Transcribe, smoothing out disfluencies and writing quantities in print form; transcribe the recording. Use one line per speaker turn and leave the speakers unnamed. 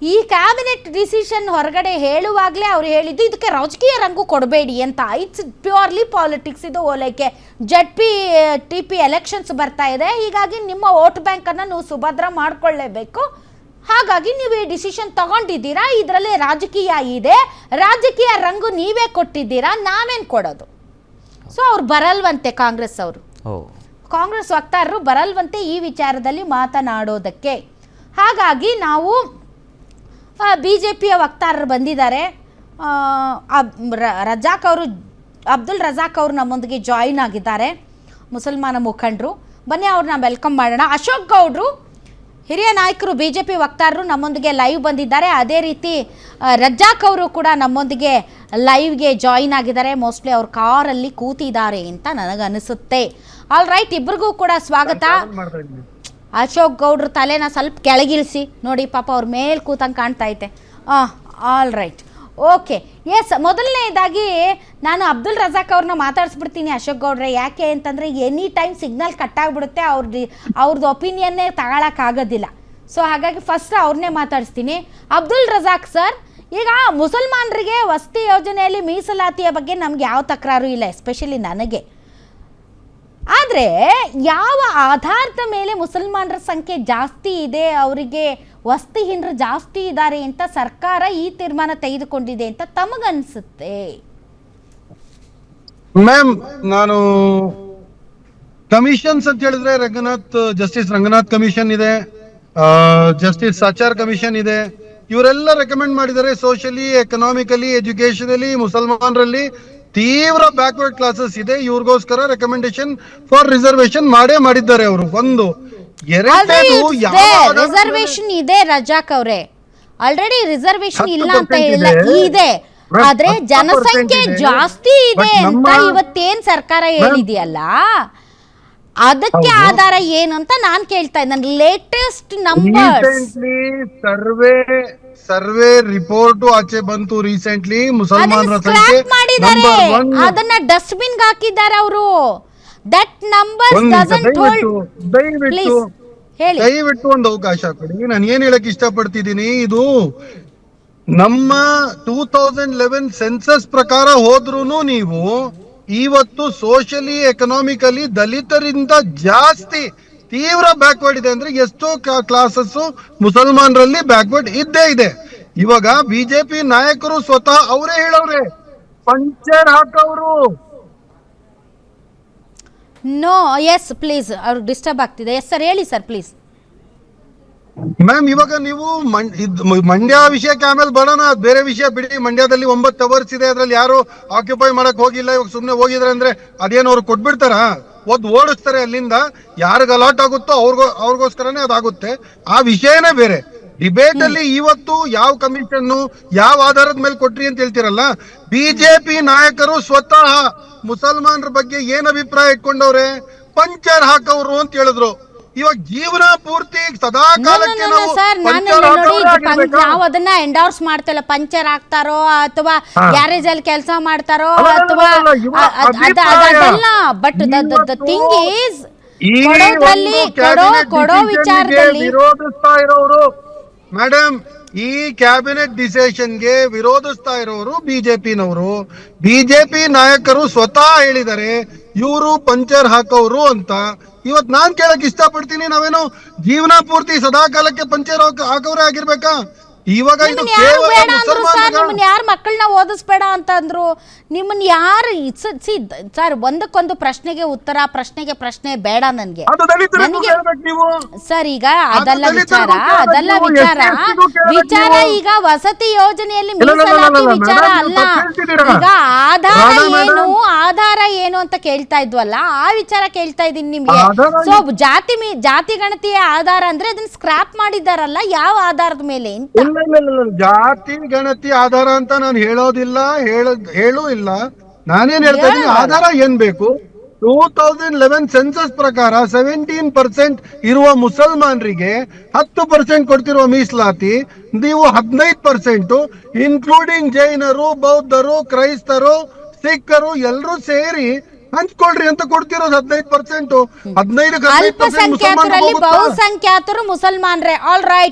ಈ cabinet decision ಹೊರಗಡೆ ಹೇಳುವಾಗಲೇ ಅವ್ರು ಹೇಳಿದ್ದು ಇದಕ್ಕೆ ರಾಜಕೀಯ ರಂಗು ಕೊಡಬೇಡಿ ಅಂತ. It's purely politics. ಇದು ಓಲೈಕೆ ZP ಎಲೆಕ್ಷನ್ಸ್ ಬರ್ತಾ ಇದೆ, ಹೀಗಾಗಿ ನಿಮ್ಮ ವೋಟ್ ಬ್ಯಾಂಕನ್ನು ನೀವು ಸುಭದ್ರ ಮಾಡಿಕೊಳ್ಳೇಬೇಕು. ಹಾಗಾಗಿ ನೀವು ಈ ಡಿಸಿಷನ್ ತಗೊಂಡಿದ್ದೀರಾ, ಇದರಲ್ಲಿ ರಾಜಕೀಯ ಇದೆ, ರಾಜಕೀಯ ರಂಗು ನೀವೇ ಕೊಟ್ಟಿದ್ದೀರಾ, ನಾವೇನು ಕೊಡೋದು. ಸೊ ಅವ್ರು ಬರಲ್ವಂತೆ, ಕಾಂಗ್ರೆಸ್ ವಕ್ತಾರರು ಬರಲ್ವಂತೆ ಈ ವಿಚಾರದಲ್ಲಿ ಮಾತನಾಡೋದಕ್ಕೆ. ಹಾಗಾಗಿ ನಾವು BJPಯ ವಕ್ತಾರರು ಬಂದಿದ್ದಾರೆ. ಅಬ್ದುಲ್ ರಜಾಕ್ ಅವರು ನಮ್ಮೊಂದಿಗೆ ಜಾಯಿನ್ ಆಗಿದ್ದಾರೆ, ಮುಸಲ್ಮಾನ ಮುಖಂಡರು. ಬನ್ನಿ ಅವ್ರನ್ನ ವೆಲ್ಕಮ್ ಮಾಡೋಣ. ಅಶೋಕ್ ಗೌಡ್ರು ಹಿರಿಯ ನಾಯಕರು BJP ವಕ್ತಾರರು ನಮ್ಮೊಂದಿಗೆ ಲೈವ್ ಬಂದಿದ್ದಾರೆ. ಅದೇ ರೀತಿ ರಜಾಕ್ ಅವರು ಕೂಡ ನಮ್ಮೊಂದಿಗೆ ಲೈವ್ಗೆ ಜಾಯಿನ್ ಆಗಿದ್ದಾರೆ. ಮೋಸ್ಟ್ಲಿ ಅವ್ರ ಕಾರಲ್ಲಿ ಕೂತಿದ್ದಾರೆ ಅಂತ ನನಗನ್ನಿಸುತ್ತೆ. ಆಲ್ ರೈಟ್, ಇಬ್ರಿಗೂ ಕೂಡ ಸ್ವಾಗತ. ಅಶೋಕ್ ಗೌಡ್ರ ತಲೆನ ಸ್ವಲ್ಪ ಕೆಳಗಿಳಿಸಿ ನೋಡಿ, ಪಾಪ ಅವ್ರ ಮೇಲೆ ಕೂತಂಗೆ ಕಾಣ್ತಾ ಐತೆ. All right, okay, yes. ಮೊದಲನೇದಾಗಿ ನಾನು ಅಬ್ದುಲ್ ರಜಾಕ್ ಅವ್ರನ್ನ ಮಾತಾಡಿಸ್ಬಿಡ್ತೀನಿ ಅಶೋಕ್ ಗೌಡ್ರೆ. ಯಾಕೆ ಅಂತಂದರೆ ಎನಿ ಟೈಮ್ ಸಿಗ್ನಲ್ ಕಟ್ಟಾಗ್ಬಿಡುತ್ತೆ, ಅವ್ರದ್ದು ಒಪಿನಿಯನ್ನೇ ತಗೊಳಕ್ಕಾಗೋದಿಲ್ಲ. ಸೊ ಹಾಗಾಗಿ ಫಸ್ಟ್ ಅವ್ರನ್ನೇ ಮಾತಾಡಿಸ್ತೀನಿ. ಅಬ್ದುಲ್ ರಜಾಕ್ ಸರ್, ಈಗ ಮುಸಲ್ಮಾನರಿಗೆ ವಸತಿ ಯೋಜನೆಯಲ್ಲಿ ಮೀಸಲಾತಿಯ ಬಗ್ಗೆ ನಮ್ಗೆ ಯಾವ ತಕರಾರು ಇಲ್ಲ, ಎಸ್ಪೆಷಲಿ ನನಗೆ. ಆದರೆ ಯಾವ ಆಧಾರದ ಮೇಲೆ ಮುಸಲ್ಮಾನರ ಸಂಖ್ಯೆ ಜಾಸ್ತಿ ಇದೆ, ಅವರಿಗೆ ವಸತಿಹೀನರು ಜಾಸ್ತಿ ಇದ್ದಾರೆ ಅಂತ ಸರ್ಕಾರ ಈ ತೀರ್ಮಾನ ತೆಗೆದುಕೊಂಡಿದೆ ಅಂತ ತಮಗನ್ಸುತ್ತೆ?
ಮ್ಯಾಮ್, ನಾನು ಕಮಿಷನ್ಸ್ ಅಂತ ಹೇಳಿದ್ರೆ ಜಸ್ಟಿಸ್ ರಂಗನಾಥ್ ಕಮಿಷನ್ ಇದೆ, ಜಸ್ಟಿಸ್ ಸಾಚಾರ್ ಕಮಿಷನ್ ಇದೆ. ಇವರೆಲ್ಲ ರೆಕಮೆಂಡ್ ಮಾಡಿದ್ದಾರೆ ಸೋಷಿಯಲಿ, ಎಕನಾಮಿಕಲಿ, ಎಜುಕೇಶನಲಿ ಮುಸಲ್ಮಾನರಲ್ಲಿ ತೀವ್ರ ಬ್ಯಾಕ್ವರ್ಡ್ ಕ್ಲಾಸಸ್ ಇದೆ, ಇವ್ರಿಗೋಸ್ಕರ ರೆಕಮೆಂಡೇಶನ್ ಫಾರ್ ರಿಸರ್ವೇಶನ್ ಮಾಡಿದ್ದಾರೆ ಅವರು. ಒಂದು
ರಿಸರ್ವೇಶನ್ ಇದೆ ರಜಾಕ್ ಅವರೇ, ಆಲ್ರೆಡಿ ರಿಸರ್ವೇಶನ್ ಇಲ್ಲ ಅಂತ ಹೇಳಿಲ್ಲ, ಇದೆ. ಆದ್ರೆ ಜನಸಂಖ್ಯೆ ಜಾಸ್ತಿ ಇದೆ ಅಂತ ಇವತ್ತೇನ್ ಸರ್ಕಾರ ಹೇಳಿದೆಯಲ್ಲ, ಅದಕ್ಕೆ ಆಧಾರ ಏನು ಅಂತ ನಾನ್ ಕೇಳ್ತಾ ಇದ್ದೇನೆ. ಲೇಟೆಸ್ಟ್ ನಂಬರ್ಸ್
ಸರ್ವೆ ರಿಪೋರ್ಟ್ ಆಚೆ ಬಂತು ರೀಸೆಂಟ್ಲಿ. ಮುಸಲ್ಮಾನರ ಸಂಖ್ಯೆ
ಅದನ್ನ ಡಸ್ಟ್ಬಿನ್ ಹಾಕಿದ್ದಾರೆ ಅವರು. That numbers doesn't hold.
ದಯವಿಟ್ಟು ಒಂದು ಅವಕಾಶ ಕೊಡಿ, ನಾನು ಏನ್ ಹೇಳಕ್ ಇಷ್ಟಪಡ್ತಿದ್ದೀನಿ. ಇದು ನಮ್ಮ 2011 ಸೆನ್ಸಸ್ ಪ್ರಕಾರ ಹೋದ್ರೂನು ನೀವು ಇವತ್ತು ಸೋಷಿಯಲಿ, ಎಕನಾಮಿಕಲಿ ದಲಿತರಿಂದ ಜಾಸ್ತಿ ತೀವ್ರ ಬ್ಯಾಕ್ವರ್ಡ್ ಇದೆ. ಅಂದ್ರೆ ಎಷ್ಟೋ ಕ್ಲಾಸಸ್ ಮುಸಲ್ಮಾನರಲ್ಲಿ ಬ್ಯಾಕ್ವರ್ಡ್ ಇದ್ದೇ ಇದೆ. ಇವಾಗ BJP ನಾಯಕರು ಸ್ವತಃ ಅವರೇ ಹೇಳವ್ರೆ, ಪಂಚರ್ ಹಾಕವ್ರು.
ನೋ, ಎಸ್ ಪ್ಲೀಸ್, ಅವ್ರು ಡಿಸ್ಟರ್ಬ್ ಆಗ್ತಿದೆ. ಎಸ್ ಸರ್, ಹೇಳಿ ಸರ್ ಪ್ಲೀಸ್.
ಮ್ಯಾಮ್, ಇವಾಗ ನೀವು ಮಂಡ್ಯ ವಿಷಯಕ್ಕೆ ಆಮೇಲೆ ಬರೋಣ, ಬೇರೆ ವಿಷಯ ಬಿಡಿ. ಮಂಡ್ಯದಲ್ಲಿ 9 ಅವರ್ಸ್ ಇದೆ, ಅದ್ರಲ್ಲಿ ಯಾರು ಆಕ್ಯುಪೈ ಮಾಡಕ್ ಹೋಗಿಲ್ಲ. ಇವಾಗ ಸುಮ್ನೆ ಹೋಗಿದ್ರೆ ಅಂದ್ರೆ ಅದೇನು ಅವ್ರು ಕೊಟ್ಬಿಡ್ತಾರ? ಓಡಿಸ್ತಾರೆ ಅಲ್ಲಿಂದ. ಯಾರಿಗ ಅಲಾಟ್ ಆಗುತ್ತೋ ಅವ್ರಿಗೋಸ್ಕರನೇ ಅದಾಗುತ್ತೆ. ಆ ವಿಷಯನೇ ಬೇರೆ. ಡಿಬೇಟ್ ಅಲ್ಲಿ ಇವತ್ತು ಯಾವ ಕಮಿಷನ್ ಯಾವ ಆಧಾರದ ಮೇಲೆ ಕೊಟ್ರಿ ಅಂತ ಹೇಳ್ತಿರಲ್ಲ, BJP ನಾಯಕರು ಸ್ವತಃ ಮುಸಲ್ಮಾನರ ಬಗ್ಗೆ ಏನ್ ಅಭಿಪ್ರಾಯ ಇಟ್ಕೊಂಡವ್ರೆ? ಪಂಚರ್ ಹಾಕವ್ರು ಅಂತ ಹೇಳಿದ್ರು. ಇವಾಗ ಜೀವನ ಪೂರ್ತಿ ಸದಾ ಕಾಲಕ್ಕೆ
ನಾವು ಅದನ್ನ ಎಂಡೋರ್ಸ್ ಮಾಡ್ತೇವೆ. ಪಂಚರ್ ಹಾಕ್ತಾರೋ ಅಥವಾ ಗ್ಯಾರೇಜ್ ಅಲ್ಲಿ ಕೆಲಸ ಮಾಡ್ತಾರೋ ಅಥವಾ ಅದೆಲ್ಲ. ಬಟ್ ದ ಥಿಂಗ್ ಈಸ್, ಕೊಡೋ ವಿಚಾರದಲ್ಲಿ
ವಿರೋಧಿಸ್ತಾ ಇರೋರು ಮೇಡಮ್, ಈ ಕ್ಯಾಬಿನೆಟ್ ಡಿಸಿಷನ್ಗೆ ವಿರೋಧಿಸ್ತಾ ಇರೋರು BJPನವರು. BJP ನಾಯಕರು ಸ್ವತಃ ಹೇಳಿದ್ದಾರೆ ಇವರು ಪಂಚರ್ ಹಾಕೋರು ಅಂತ. ಇವತ್ ನಾನ್ ಕೇಳಕ್ ಇಷ್ಟಪಡ್ತೀನಿ, ನಾವೇನು ಜೀವನ ಪೂರ್ತಿ ಸದಾ ಕಾಲಕ್ಕೆ ಪಂಚರ್ ಹಾಕೋರೇ ಆಗಿರ್ಬೇಕಾ? ಇವಾಗ
ನಿಮ್ಮನ್ನ ಯಾರು ಮಕ್ಕಳನ್ನ ಓದಿಸ್ಬೇಡ ಅಂತ ಅಂದ್ರು? ನಿಮ್ಮನ್ನ ಯಾರು ಸರ್, ಒಂದಕ್ಕೊಂದು ಪ್ರಶ್ನೆಗೆ ಉತ್ತರ, ಪ್ರಶ್ನೆಗೆ ಪ್ರಶ್ನೆ ಬೇಡ ನನ್ಗೆ. ಸರ್, ಈಗ ಅದಲ್ಲ ವಿಚಾರ ಈಗ ವಸತಿ ಯೋಜನೆಯಲ್ಲಿ ಮೀಸಲಾತಿ ವಿಚಾರ ಅಲ್ಲ. ಈಗ ಆಧಾರ ಏನು ಅಂತ ಕೇಳ್ತಾ ಇದ್ವಲ್ಲ, ಆ ವಿಚಾರ ಕೇಳ್ತಾ ಇದ್ದೀನಿ ನಿಮ್ಗೆ. ಸೊ ಜಾತಿ ಗಣತಿಯ ಆಧಾರ ಅಂದ್ರೆ ಅದನ್ನ ಸ್ಕ್ರಾಪ್ ಮಾಡಿದಾರಲ್ಲ, ಯಾವ ಆಧಾರದ ಮೇಲೆ ಅಂತ?
ಜಾತಿ ಗಣತಿ ಆಧಾರ ಅಂತ ನಾನು ಹೇಳೋದಿಲ್ಲ, ಹೇಳೂ ಇಲ್ಲ. ನಾನೇನ್ ಹೇಳ್ತಾ ಇದ್ದೀನಿ, ಆಧಾರ ಏನ್ ಬೇಕು? 2011 ಸೆನ್ಸಸ್ ಪ್ರಕಾರ 17% ಇರುವ ಮುಸಲ್ಮಾನರಿಗೆ 10% ಕೊಡ್ತಿರುವ ಮೀಸಲಾತಿ, ನೀವು 15%, ಇನ್ಕ್ಲೂಡಿಂಗ್ ಜೈನರು, ಬೌದ್ಧರು, ಕ್ರೈಸ್ತರು, ಸಿಖ್ಖರು ಎಲ್ಲರೂ ಸೇರಿ ಹಂಚ್ಕೊಳ್ರಿ ಅಂತ ಕೊಡ್ತಿರೋದು 15%. 15
ಅಲ್ಪಸಂಖ್ಯಾತರಲ್ಲಿ ಬಹುಸಂಖ್ಯಾತರು ಮುಸಲ್ಮಾನ್ರೆ. All right.